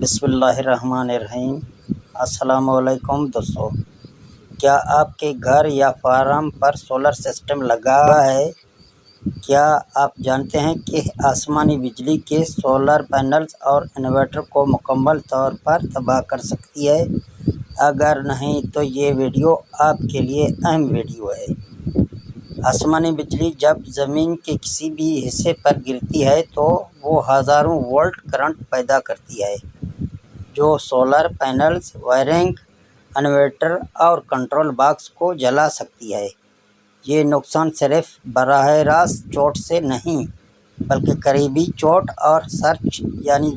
بسم اللہ الرحمن الرحیم۔ السلام علیکم دوستو، کیا آپ کے گھر یا فارم پر سولر سسٹم لگا ہے؟ کیا آپ جانتے ہیں کہ آسمانی بجلی کے سولر پینلز اور انورٹر کو مکمل طور پر تباہ کر سکتی ہے؟ اگر نہیں تو یہ ویڈیو آپ کے لیے اہم ویڈیو ہے۔ آسمانی بجلی جب زمین کے کسی بھی حصے پر گرتی ہے تو وہ ہزاروں وولٹ کرنٹ پیدا کرتی ہے، جو سولر پینلز، وائرنگ، انورٹر اور کنٹرول باکس کو جلا سکتی ہے۔ یہ نقصان صرف براہ راست چوٹ سے نہیں، بلکہ قریبی چوٹ اور سرج یعنی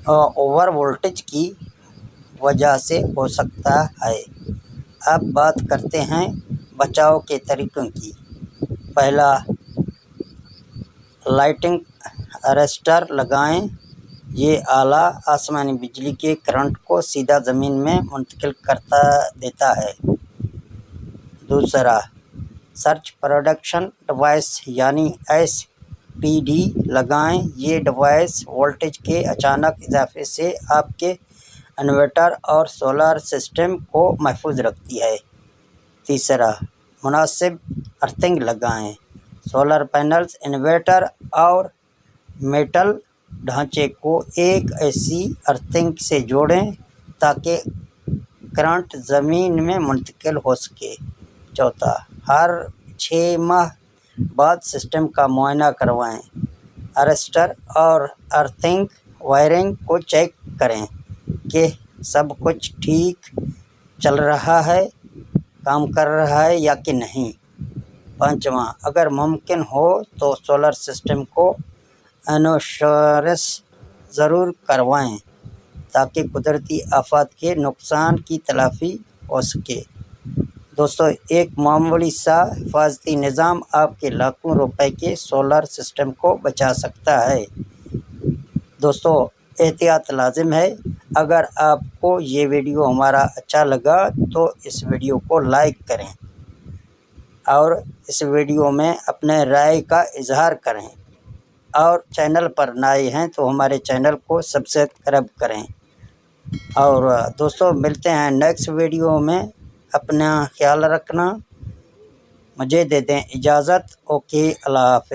اوور وولٹیج کی وجہ سے ہو سکتا ہے۔ اب بات کرتے ہیں بچاؤ کے طریقوں کی۔ پہلا، لائٹنگ ارسٹر لگائیں۔ یہ آلہ آسمانی بجلی کے کرنٹ کو سیدھا زمین میں منتقل دیتا ہے۔ دوسرا، سرج پروٹیکشن ڈیوائس یعنی SPD لگائیں۔ یہ ڈیوائس وولٹیج کے اچانک اضافے سے آپ کے انورٹر اور سولر سسٹم کو محفوظ رکھتی ہے۔ تیسرا، مناسب ارتھنگ لگائیں۔ سولر پینلز، انورٹر اور میٹل ڈھانچے کو ایک ایسی ارتھنگ سے جوڑیں تاکہ کرنٹ زمین میں منتقل ہو سکے۔ چوتھا، ہر 6 ماہ بعد سسٹم کا معائنہ کروائیں۔ ارسٹر اور ارتھنگ وائرنگ کو چیک کریں کہ سب کچھ ٹھیک چل رہا ہے، کام کر رہا ہے یا کہ نہیں۔ پانچواں، اگر ممکن ہو تو سولر سسٹم کو انشورنس ضرور کروائیں تاکہ قدرتی آفات کے نقصان کی تلافی ہو سکے۔ دوستو، ایک معمولی سا حفاظتی نظام آپ کے لاکھوں روپے کے سولر سسٹم کو بچا سکتا ہے۔ دوستو، احتیاط لازم ہے۔ اگر آپ کو یہ ویڈیو ہمارا اچھا لگا تو اس ویڈیو کو لائک کریں اور اس ویڈیو میں اپنے رائے کا اظہار کریں، اور چینل پر نئے ہیں تو ہمارے چینل کو سبسکرائب کریں۔ اور دوستو، ملتے ہیں نیکسٹ ویڈیو میں۔ اپنا خیال رکھنا۔ مجھے دے دیں اجازت۔ اوکے، اللہ حافظ۔